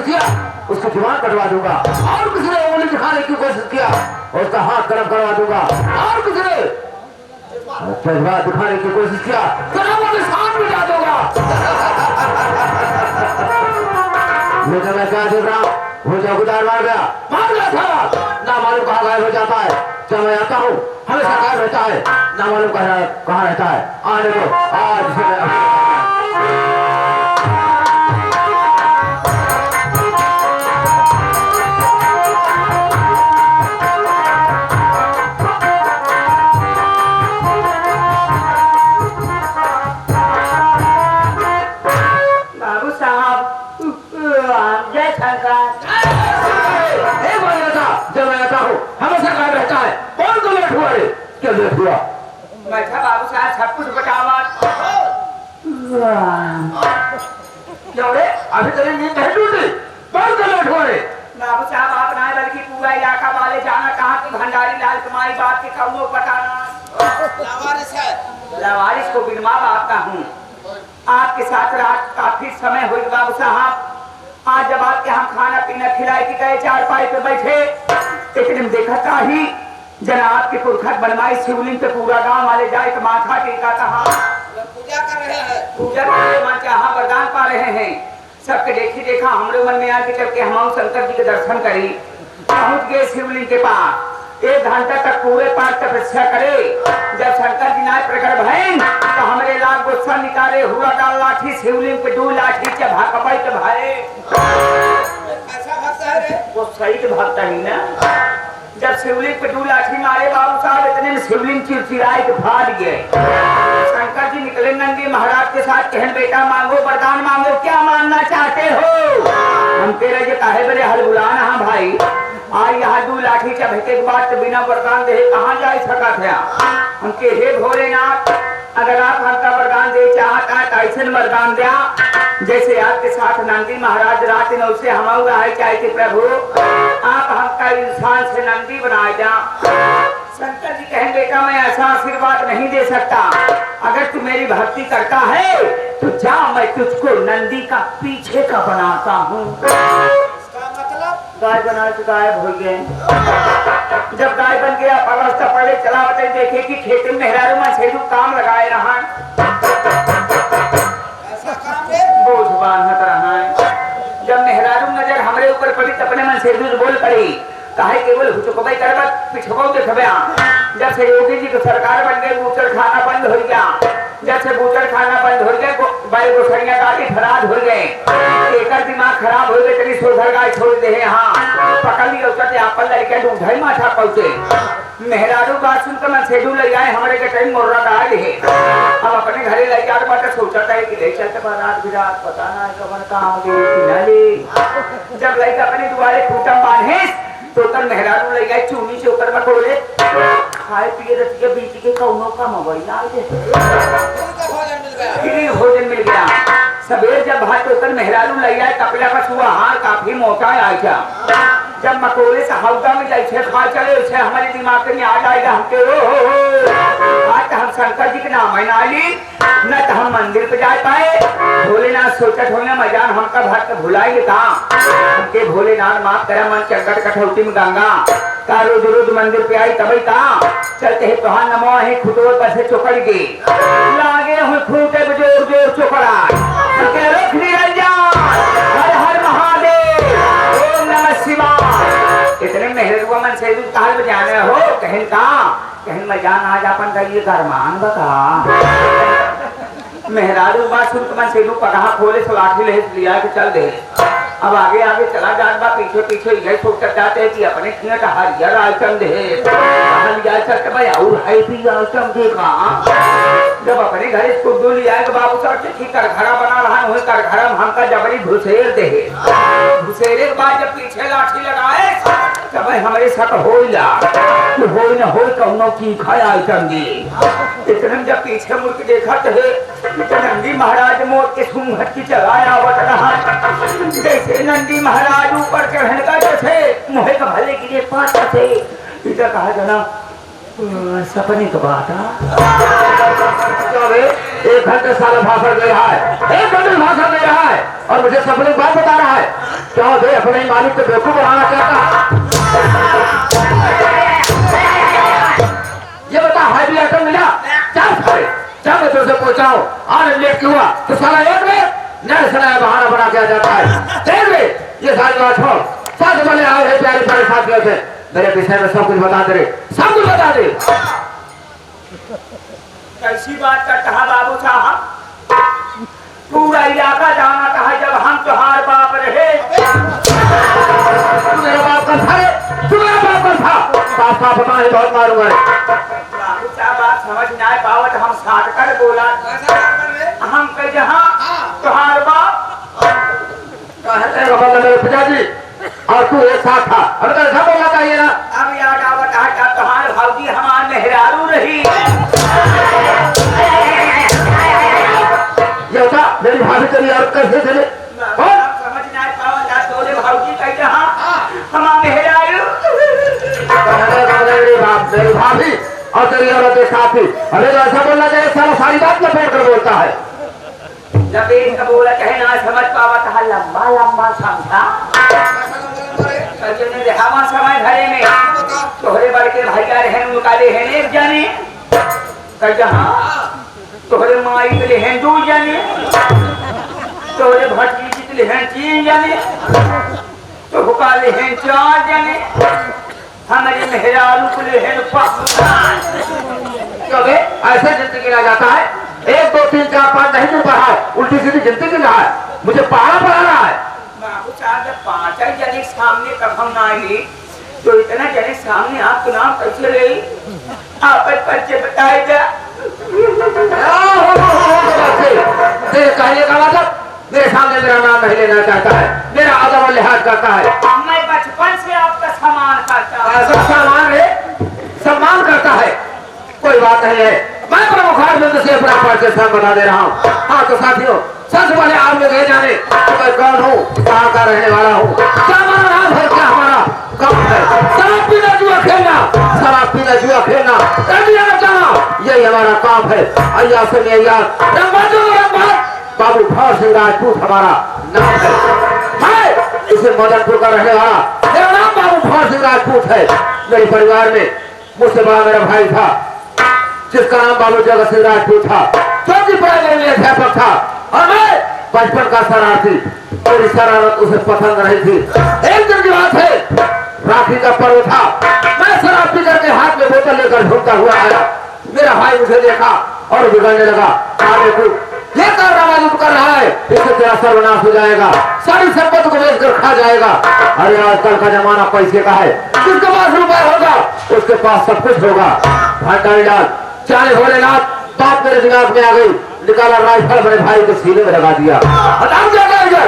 कोशिश किया उसकी जुबान कटवा दूंगा, और किसी ने उंगली दिखाने की कोशिश किया उसका हाथ गर्म करवा दूंगा, और किसी ने जज्बा दिखाने की कोशिश किया कदमों के साथ मिटा दूंगा। लेकिन मैं क्या देख रहा हूँ, वो चौकीदार मार गया था, ना मालूम कहाँ गायब हो जाता है। जब मैं आता हूँ हमेशा गायब रहता है, ना मालूम कहाँ रहता है। आने दो, आज से क्या लेट हुआ? मैं था बाबू साहब सब कुछ बतावा। जोड़े अभी तेरी नींद नहीं टूटी, बहुत लेट हुआ रे। बाबू साहब आप ना बल्कि पूरा इलाका वाले जाना कहाँ की भंडारी लाल तुम्हारी बात के कौनो बताना। लावारिस है। लावारिस को बिनमा बात का हूँ। आपके साथ रात काफी समय हुई बाबू साहब। आज जब आपके हम खाना पीना खिलाए की गए चारपाई पे बैठे, इतने में देखा था ही जनाब के पुरखत बनवाई शिवलिंग पे पूरा गांव वाले जाए तो माथा टेका था। पूजा कर रहे हैं। पूजा करके मन के यहाँ वरदान पा रहे हैं। सबके देखी देखा हमरे मन में आके चल के हम शंकर जी के दर्शन करी। पहुंच गए शिवलिंग के पास, 1 घंटा तक पूरे पाठ तपस्या करे। जब शंकर जी नाय प्रकट भय तो हमरे लाख गुस्सा निकाले हुआ डाल लाठी शिवलिंग पे 2 लाठी चढ़ा कपाई के भाई। ऐसा भक्त है रे। वो सही के भक्त ही ना। जब शिवलिंग पे 2 लाठी मारे बाबू साहब, इतने में शिवलिंग चिरचिराए के फाट गए। शंकर जी निकले नंदी महाराज के साथ, कहन बेटा मांगो वरदान मांगो, क्या मांगना चाहते हो? हम कह रहे काहे बड़े हल बुलाना। हाँ भाई, आज यहाँ 2 लाठी चढ़े के बाद तो बिना वरदान दे कहाँ जा सका था। हम के हे भोलेनाथ, अगर आप हमका वरदान दे चाहता है तो ऐसे वरदान दिया जैसे आपके साथ नंदी महाराज रात ने उसे हम चाहते प्रभु, आप हमका इंसान से नंदी बनाए जा। शंकर जी कहें बेटा मैं ऐसा आशीर्वाद नहीं दे सकता, अगर तू मेरी भक्ति करता है तो जा, मैं तुझको नंदी का पीछे का बनाता हूँ। गाय बना के गायब हो गए। जब गाय बन गया अवस्था पहले चला बताए देखे कि खेती में मेहरारू में सेठू काम लगाए रहा बोझ बांधत रहा। जब मेहरारू नजर हमरे ऊपर पड़ी तो अपने मन से बोल पड़ी, काहे केवल हुचुकबाई करबा पिछको देखबे। जब से योगी जी की सरकार बन गई, बूचर खाना बंद हो गया। जब से बूचर खाना बंद हो गए, बाई गोसड़ियां काटी फरार हो गए। एकर दिमाग खराब हो गए, तेरी सोधर गाय छोड़ दे। हाँ पकड़ लिया उसके आपन लड़के ढूंढाई माथा पहुंचे। मेहरारू बात सुनकर मैं सेडू ले आए, हमारे के टाइम मोर्रा डाल है। हम अपने घरे ले जाकर बात सोचा था कि ले चलते बारात विरात पता ना कब कहाँ गए। जब लड़के अपने दुआरे खूटा बांधे तो कल मेहरारू ले गए चूनी से ऊपर बटोरे खाए पिए रख के बीच के कौनों का मोबाइल आ गए। भोजन मिल गया। सवेर जब भात होकर मेहरारू ले आए कपड़ा का छुआ हार काफी मोटा आया। जब मकोड़े से हौदा में जैसे खा चले उसे हमारे दिमाग में आ जाएगा हमके आज हम शंकर जी के नाम है ना ली न तो हम मंदिर पे जा पाए। भोलेनाथ सोचत होने मैदान हमका भक्त भुलाएंगे कहाँ। हमके भोलेनाथ माफ करे मन चंकट कठौती में गंगा का रोज रोज मंदिर पे आई तभी कहाँ चलते है तो नमो है खुटोर पर से चौकड़ गए लागे हुए खूटे जोर जोर चौकड़ा रख हर हर महादेव ओम नमः शिवाय। इतने मेहरुआ मन से ताल बजाने हो कहीं कहाँ कहीं मैदान आज अपन करिए गरमान बता मेहरारू बात सुन मन से पगहा खोले सो लाठी ले लिया के चल दे। अब आगे आगे चला जान बा पीछे पीछे यही सोच कर जाते हैं कि अपने खिया का हरियर आइटम दे भाई और है भी आइटम देखा। जब अपने घर इसको दो लिया तो बाबू साहब ठीक कर घड़ा बना रहा है कर घर में हमका जबरी घुसेर दे। घुसेरे के बाद जब पीछे लाठी लगाए तब हमारे साथ हो न हो कौनो की खाया आइटम दी। इतने जब पीछे मुड़ के देखा तो नंदी महाराज मोर के सूंघट की चलाया आवत रहा। जैसे नंदी महाराज ऊपर चढ़ने का थे मोहे का भले गिरे पास थे इधर कहा जना सपने का बात एक घंटे साल भाषण दे रहा है, 1 घंटे भाषण दे रहा है और मुझे सपने की बात बता रहा है। जाओ दे अपने ही मालिक को बेवकूफ बनाना चाहता। ये बता हाईवी आइटम मिला? चल सारे जब मैं तुझसे पहुंचाओ आज लेट क्यों हुआ तो साला एक में नए सलाह बहाना बना के आ जाता है। देख ले ये सारी बात छोड़, साथ वाले आए हैं प्यारे प्यारे साथियों से मेरे विषय में सब कुछ बता दे रे, सब कुछ बता दे। कैसी बात करता है बाबू साहब? पूरा इलाका जाना था जब हम तुम्हारे बाप रहे। तू मेरा बाप कौन था रे? तू मेरा बाप कौन था? साफ साफ बता ही बहुत मारूंगा रे। बाबू साहब बात समझ नहीं पावत, हम साथ कर बोला कैसा काम कर रहे? हम कह जहाँ तुम्हारे बाप मेरे पिताजी और तू एक साथ था, अरे तो ऐसा बोलना चाहिए ना। अब याद आवत है क्या तुम्हारे भाजी हमारे मेहरारू रही। ये होता मेरी भाभी तेरी और कैसे चले समझ नहीं पावत तोरे भाजी कह जहाँ हमारे मेहरारू। मेरी भाभी और तेरी औरत एक साथ थी, अरे तो ऐसा बोलना चाहिए सारा सारी बात लपेट कर बोलता है। लपेट का बोला कहे ना समझ पावत है लंबा लंबा समझा हमारा समय घरे में तोहरे बड़के भैया रहन मुकाले हैं एक जाने कह जहाँ तोहरे माई के लिए हैं 2 जाने, तोहरे भटकी के लिए हैं 3 जाने, तो हुकाले हैं 4 जाने, हमारे मेहरारू के लिए हैं 5। क्योंकि ऐसे जिंदगी गिना जाता है 1 2 3 4 5 नहीं मिल रहा है, उल्टी सीधी जिंदगी गिन रहा है, मुझे पहाड़ा पढ़ाना है। बाबू साहब जब 5 जने सामने कब हम ना आई तो इतना जने सामने आपको नाम कैसे रही आप बच्चे बताए जा। तेरे कहने का मतलब मेरे सामने मेरा नाम नहीं लेना चाहता है, मेरा अदब और लिहाज करता है। मैं बचपन से आपका सम्मान करता हूँ। सब सम्मान करता है, कोई बात नहीं है। मैं प्रमुख आदमी से अपना परिचय सब बता दे रहा हूँ। हाँ तो साथियों सबसे पहले आप लोग ये जाने कि मैं कौन हूँ, कहाँ का रहने वाला हूँ, क्या हमारा नाम है, क्या हमारा काम है। शराब पीना जुआ खेलना, शराब पीना जुआ खेलना, यही हमारा काम है। अय्या से बाबू भौर सिंह राजपूत हमारा नाम है। मैं इसे मदनपुर का रहने वाला, मेरा नाम बाबू भौर सिंह राजपूत है। मेरे परिवार में मुझसे बड़ा मेरा भाई था जिसका नाम बाबू जगत सिंह राजपूत था, चौथी पढ़ाई में अध्यापक था और मैं बचपन का शरारती। मेरी शरारत उसे पसंद नहीं थी। एक दिन की बात है, राखी का पर्व था, मैं शराब पी करके हाथ में बोतल लेकर घूमता हुआ आया। मेरा भाई मुझे देखा और बिगड़ने लगा, ये कारनामा कर रहा है, इससे तेरा सर्वनाश हो जाएगा, सारी संपत्ति को बेचकर खा जाएगा। अरे आजकल का जमाना पैसे का है, जिसके पास रुपया होगा उसके पास सब कुछ होगा। भंडारी लाल चाहे भोलेनाथ बात मेरे दिमाग में आ गई, निकाला राइफल मेरे भाई के सीने में लगा दिया। हटाओ जाएगा इधर,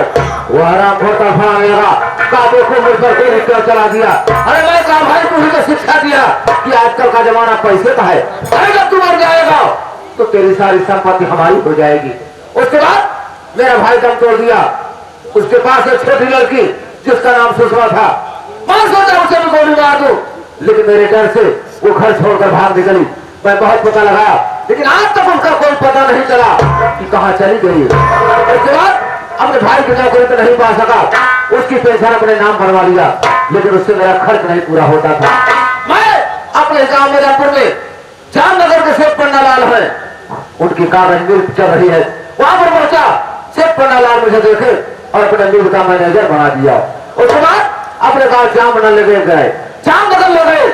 वो आराम होता भाग लगा, काबू को मुझ पर कोई निकल चला दिया। अरे मैं कहा भाई तुम्हें तो शिक्षा दिया कि आजकल का जमाना पैसे का है, अरे जब तू मर जाएगा तो तेरी सारी संपत्ति हमारी हो जाएगी। उसके बाद मेरा भाई दम तोड़ दिया। उसके पास एक छोटी लड़की जिसका नाम सुषमा था, मैं सोचा उसे भी गोली मार दूं, लेकिन मेरे डर से वो घर छोड़कर भाग निकली। मैं बहुत पता लगाया लेकिन आज तक उसका कोई पता नहीं चला कि कहाँ चली गई। उसके बाद अपने भाई की नौकरी तो नहीं पा सका, उसकी पेंशन अपने नाम बनवा लिया, लेकिन उससे मेरा खर्च नहीं पूरा होता था। मैं अपने गांव मेरापुर में जामनगर के सेठ पन्नालाल है, उनकी कागज मिल चल रही है, वहां पर पहुंचा। सेठ पन्नालाल मुझे देखे और अपने मिल का मैनेजर बना दिया। उसके बाद अपने गांव जामनगर ले गए, जामनगर ले गए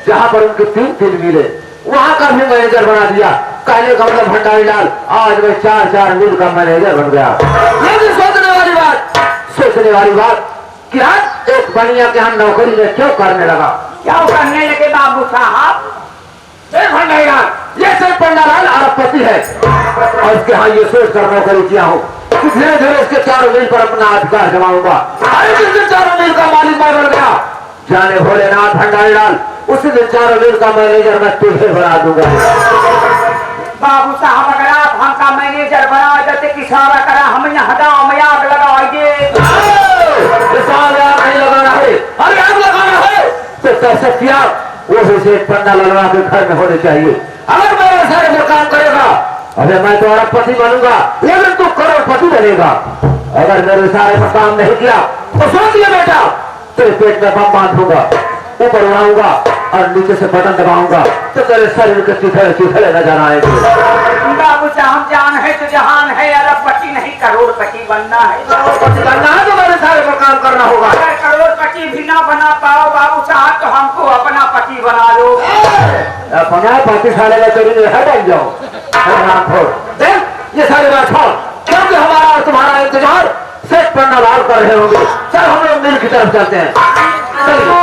जहां पर उनकी 3 मिले, वहां का भी मैनेजर बना दिया। कहने का मतलब भंडारी लाल आज मैं 4 मिल का मैनेजर बन गया। लेकिन सोचने वाली बात कि आज एक बनिया के यहाँ नौकरी में क्यों करने लगा। क्या करने लगे बाबू साहब? भंडारी लाल ये सिर्फ पंडालाल अरबपति है और इसके यहाँ ये सोच कर नौकरी किया हूँ कि धीरे धीरे इसके 4 मील पर अपना अधिकार जमाऊंगा। अरे जिस दिन 4 मील का मालिक मैं बन गया, जाने भोलेनाथ भंडारी लाल उसी दिन 4 मील का मैनेजर मैं तुझे बना दूंगा। बाबू साहब अगर आप हमका मैनेजर बना देते कि सारा करा हम यहाँ दाव में आग लगाइए। नहीं लगाना है, अरे आग लगाना है तो कैसे किया वो से पंडा लगा के घर में होने चाहिए। अगर मेरे सारे में काम करेगा अरे मैं तो अरबपति बनूंगा, लेकिन तू करोड़पति बनेगा। अगर मेरे सारे में काम नहीं किया तो सोच लिया बेटा, तेरे पेट में बम बांधूंगा, ऊपर उड़ाऊंगा और नीचे से बटन दबाऊंगा तो तेरे शरीर के चिथड़े नजर आएंगे। बाबू साहब जान है तो जहान है, अरबपति नहीं करोड़पति बनना है। करोड़पति बनना है तो मेरे सारे पर काम करना होगा। अगर करोड़पति भी ना बना पाओ बाबू साहब तो हमको अपना पति बना लो। अपना पति साले का तेरी है बन जाओ। देख ये सारी बात छोड़, क्योंकि हमारा और तुम्हारा इंतजार सेठ पन्ना लाल कर रहे होंगे। चल हम लोग मिल की तरफ चलते हैं। चलिए।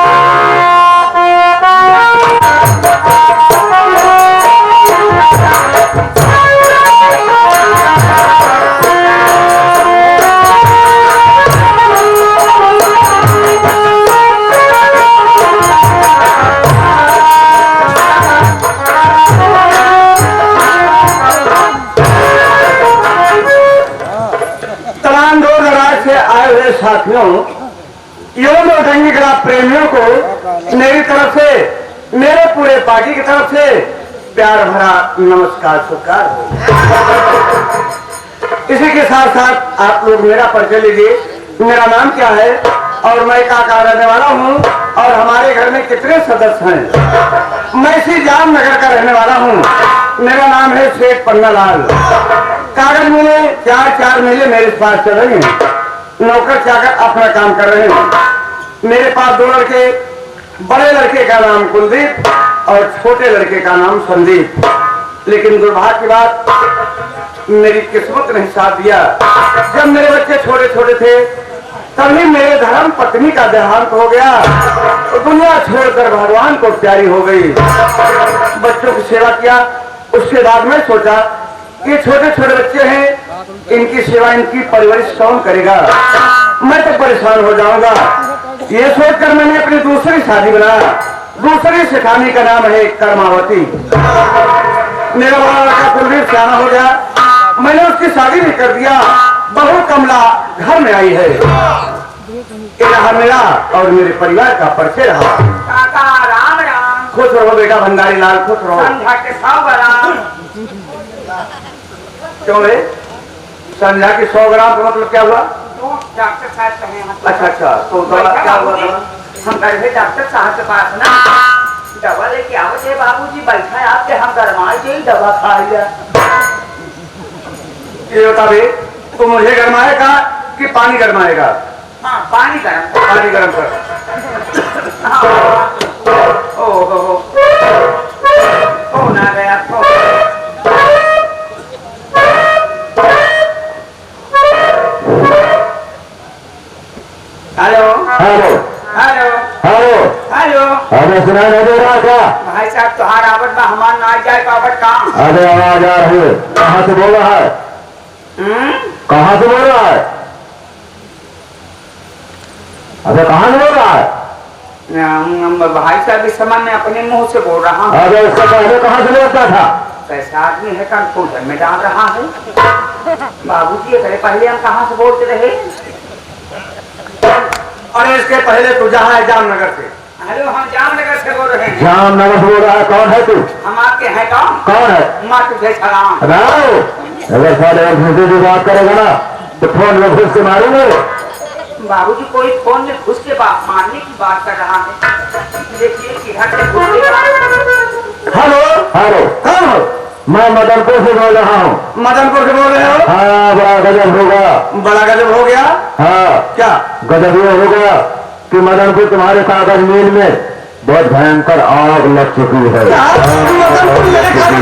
तमाम दूर दराज से आए हुए साथियों, योग और दंगी कला प्रेमियों को मेरी तरफ से, मेरे पूरे पार्टी की तरफ से प्यार भरा नमस्कार स्वीकार हो। इसी के साथ साथ आप लोग मेरा परिचय लीजिए। मेरा नाम क्या है और मैं कहाँ रहने वाला हूँ और हमारे घर में कितने सदस्य हैं। मैं इसी जामनगर का रहने वाला हूँ। मेरा नाम है सेठ पन्नालाल। कागज मिले 4 महीने मेरे पास चल रहे हैं। नौकर चाकर अपना काम कर रहे हैं। मेरे पास 2 लड़के, बड़े लड़के का नाम कुलदीप और छोटे लड़के का नाम संदीप। लेकिन दुर्भाग्य की बात, मेरी किस्मत ने साथ दिया। जब मेरे बच्चे छोटे छोटे थे तभी मेरे धर्म पत्नी का देहांत हो गया और दुनिया छोड़कर भगवान को प्यारी हो गई। बच्चों की सेवा किया, उसके बाद में सोचा ये छोटे छोटे बच्चे हैं, इनकी सेवा, इनकी परवरिश कौन करेगा, मैं तो परेशान हो जाऊंगा। ये सोचकर मैंने अपनी दूसरी शादी बनाया। दूसरी सिखानी का नाम है कर्मावती। मेरा बड़ा लड़का कुलदीप सियाना हो गया, मैंने उसकी शादी भी कर दिया। बहू कमला घर में आई है। ये रहा मेरा और मेरे परिवार का परिचय रहा। काका राम राम। खुश रहो बेटा भंडारी लाल, खुश रहो। संध्या के 100 ग्राम। क्यों है संध्या की 100 ग्राम का मतलब क्या हुआ? डॉक्टर साहब कहे हम। अच्छा, तो दवा क्या हुआ? हम गए थे डॉक्टर साहब के पास ना, दवा लेके आओ थे। बाबूजी बैठा है आपके, हम गरमाई गई दवा खा लिया। ये बता बे, तू मुझे गरमाएगा कि पानी गरमाएगा? हाँ पानी गर्म। पानी गरम कर। हो ना गया तो। Hello hello hello hello, hello. हमें सुनाई नहीं दे रहा क्या? भाई साहब तुहार आवत में हमार ना जाए पावत काम। अरे आवाज आ रही है, कहाँ से बोल रहा है? कहाँ से बोल रहा है? अरे कहाँ से बोल रहा है? भाई साहब इस समय मैं अपने मुंह से बोल रहा हूँ। अरे उससे पहले कहाँ से बोलता था? कैसा आदमी है कंप्यूटर में डाल रहा है। बाबूजी ये पहले हम कहाँ से बोलते रहे? अरे इसके पहले तू जहाँ है जामनगर से। हेलो हम जामनगर से बोल रहे हैं। जामनगर से बोल रहा है? कौन है तू? हम आपके हैं कौन? कौन है? माँ तुझे सलाम। राव, अगर साले घुसे की बात करेगा ना तो फोन में घुस के मारूंगे। बाबूजी कोई फोन में घुस के बात मारने की बात कर रहा है। देखिए किधर से घुस के। हेलो हेलो, कौन हो? मैं मदनपुर से बोल रहा हूँ। मदनपुर से बोल रहे हो? हाँ, बड़ा गजब होगा। बड़ा गजब हो गया। हाँ, क्या गजब ये होगा कि मदनपुर तुम्हारे कागज मिल में बहुत भयंकर आग लग चुकी है। मदनपुर मेरे कागज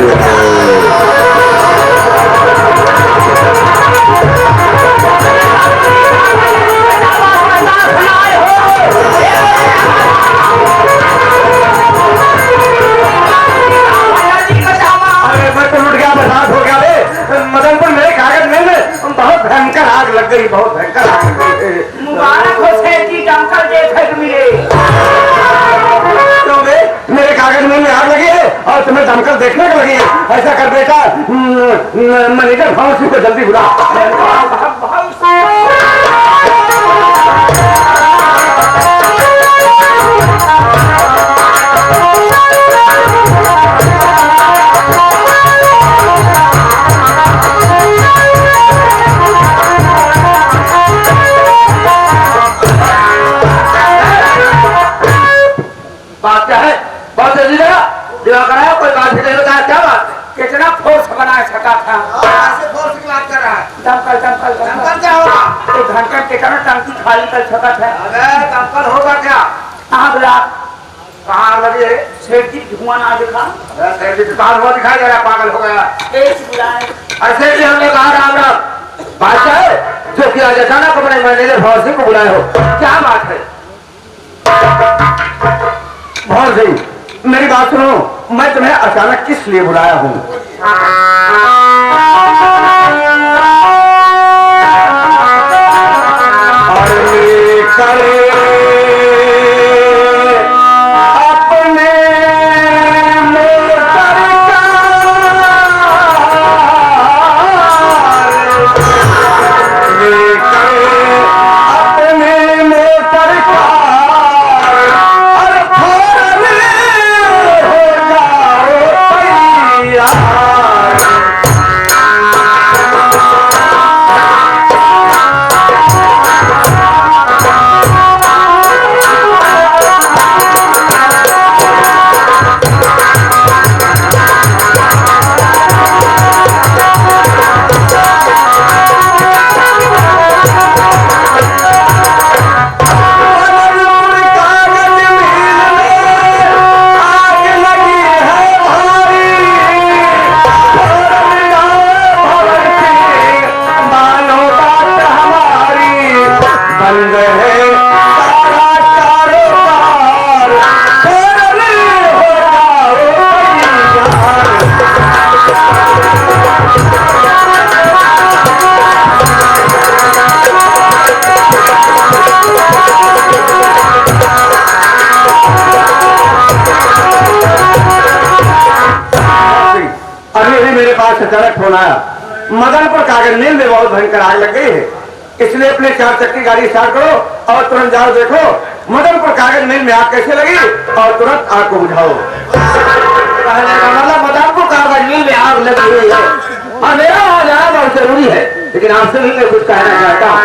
मदनपुर मेरे कागज में बहुत भयंकर आग लग गई, बहुत भयंकर आग लग गई। मुबारक हो सेठ जी, दमकल देख मिले। क्यों बे? मेरे कागज में आग लगी है और तुम्हें दमकल देखने को लगी है? ऐसा कर बेटा, मैनेजर फाउंसी को जल्दी बुला। बात क्या है? बहुत जल्दी जरा दिवा कराया, कोई बात भी नहीं बताया, क्या बात है? कितना फोर्स बना सका था। ऐसे फोर्स की बात कर रहा है। दमकल दमकल दमकल दमकल क्या होगा? एक घंटे कितना टंकी खाली कर सका था। अगर दमकल होगा क्या? कहाँ बुला कहाँ लगी है? सेठ जी धुआं ना दिखा। दुकान हुआ दिखाई दे रहा है, पागल हो गया। एक बुलाए ऐसे भी हमने कहा राम राम बादशाह है जो कि आज अचानक अपने मैनेजर भवन सिंह को बुलाए हो, क्या बात है? भवन सिंह, मेरी बात सुनो, मैं तुम्हें अचानक किस लिए बुलाया हूँ? अचानक फोन आया, मदनपुर कागज मिल में बहुत भयंकर आग लग गई है, इसलिए अपने 4 चक्की गाड़ी स्टार्ट करो और तुरंत जाओ देखो मदनपुर कागज मिल में आग कैसे लगी और तुरंत आग को बुझाओ। कहने का मतलब मदनपुर कागज मिल में आग लगी हुई है और मेरा वहां जाना बहुत जरूरी है, लेकिन आपसे भी मैं कुछ कहना चाहता हूँ।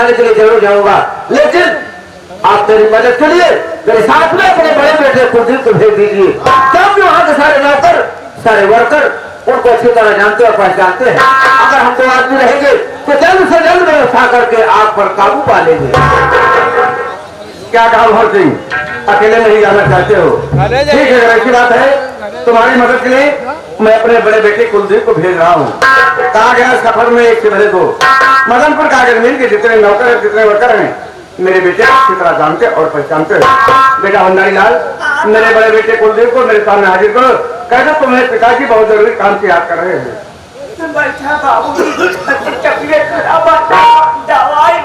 के लिए जरूर जाऊंगा, लेकिन आप मेरी मदद के लिए मेरे साथ में अपने बड़े बेटे कुलदीप को भेज दीजिए, क्योंकि वहां के सारे नौकर सारे वर्कर उनको अच्छी तरह जानते और पहचानते हैं। अगर हम 2 आदमी रहेंगे तो जल्द से जल्द व्यवस्था करके आग पर काबू पा लेंगे। क्या कहा भवन सिंह, अकेले नहीं जाना चाहते हो? ठीक है, अगर ऐसी बात है तुम्हारी मदद के लिए मैं अपने बड़े बेटे कुलदीप को भेज रहा हूँ। कहा गया सफर में 1 से भले 2 मदनपुर कागज मिल के जितने नौकर हैं जितने वर्कर हैं मेरे बेटे अच्छी तरह जानते और पहचानते हैं। बेटा भंडारी लाल, मेरे बड़े बेटे कुलदीप को मेरे सामने हाजिर करो, कहते तुम्हें पिताजी बहुत जरूरी काम से याद कर रहे हैं। बैठा बाबू तबीयत खराब दवाई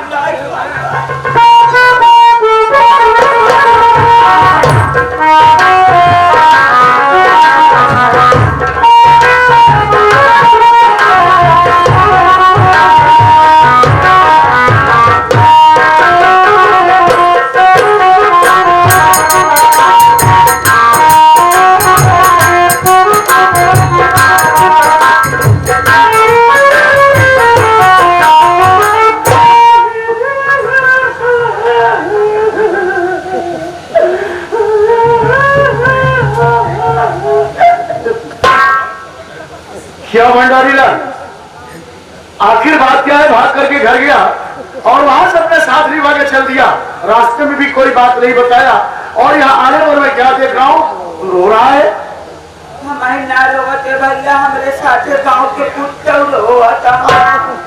क्या भंडारी लाल, आखिर बात क्या है? भाग करके घर गया और वहां से अपने साथ निभा के चल दिया, रास्ते में भी कोई बात नहीं बताया और यहाँ आने पर मैं क्या देख रहा हूँ रो रहा है? हमारे ना रोते भैया, हमारे साथे गांव के कुत्ते रोता।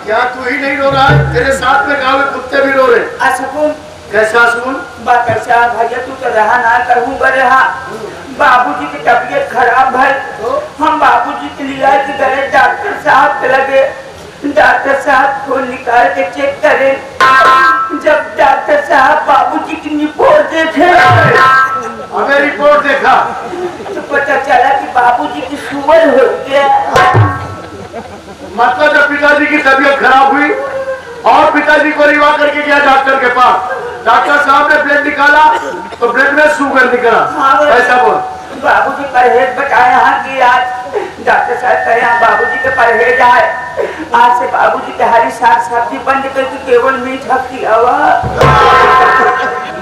क्या तू ही नहीं रो रहा है? तेरे साथ में गाँव में कुत्ते भी रो रहे। असकुन कैसा सुन? बात कैसा भैया, तू तो रहा ना कहूँ रहा। बाबूजी की तबीयत खराब है, हम बाबूजी के लिए गए डॉक्टर साहब के लगे। डॉक्टर साहब को निकाल के चेक करे। जब डॉक्टर साहब बाबूजी की रिपोर्ट देखे, हमें रिपोर्ट देखा तो पता चला कि बाबूजी की शुगर हो गया। मतलब जब पिताजी की तबीयत खराब हुई और पिताजी को रिवा करके गया डॉक्टर के पास, डॉक्टर साहब ने ब्लड निकाला तो ब्लड में शुगर निकला। ऐसा बोल। बाबूजी परहेज बताया कि आज डॉक्टर साहब कहे यहाँ बाबूजी के परहेज आए। आज से बाबूजी के हरी साग सब्जी बंद करके केवल मीठा खिलावा।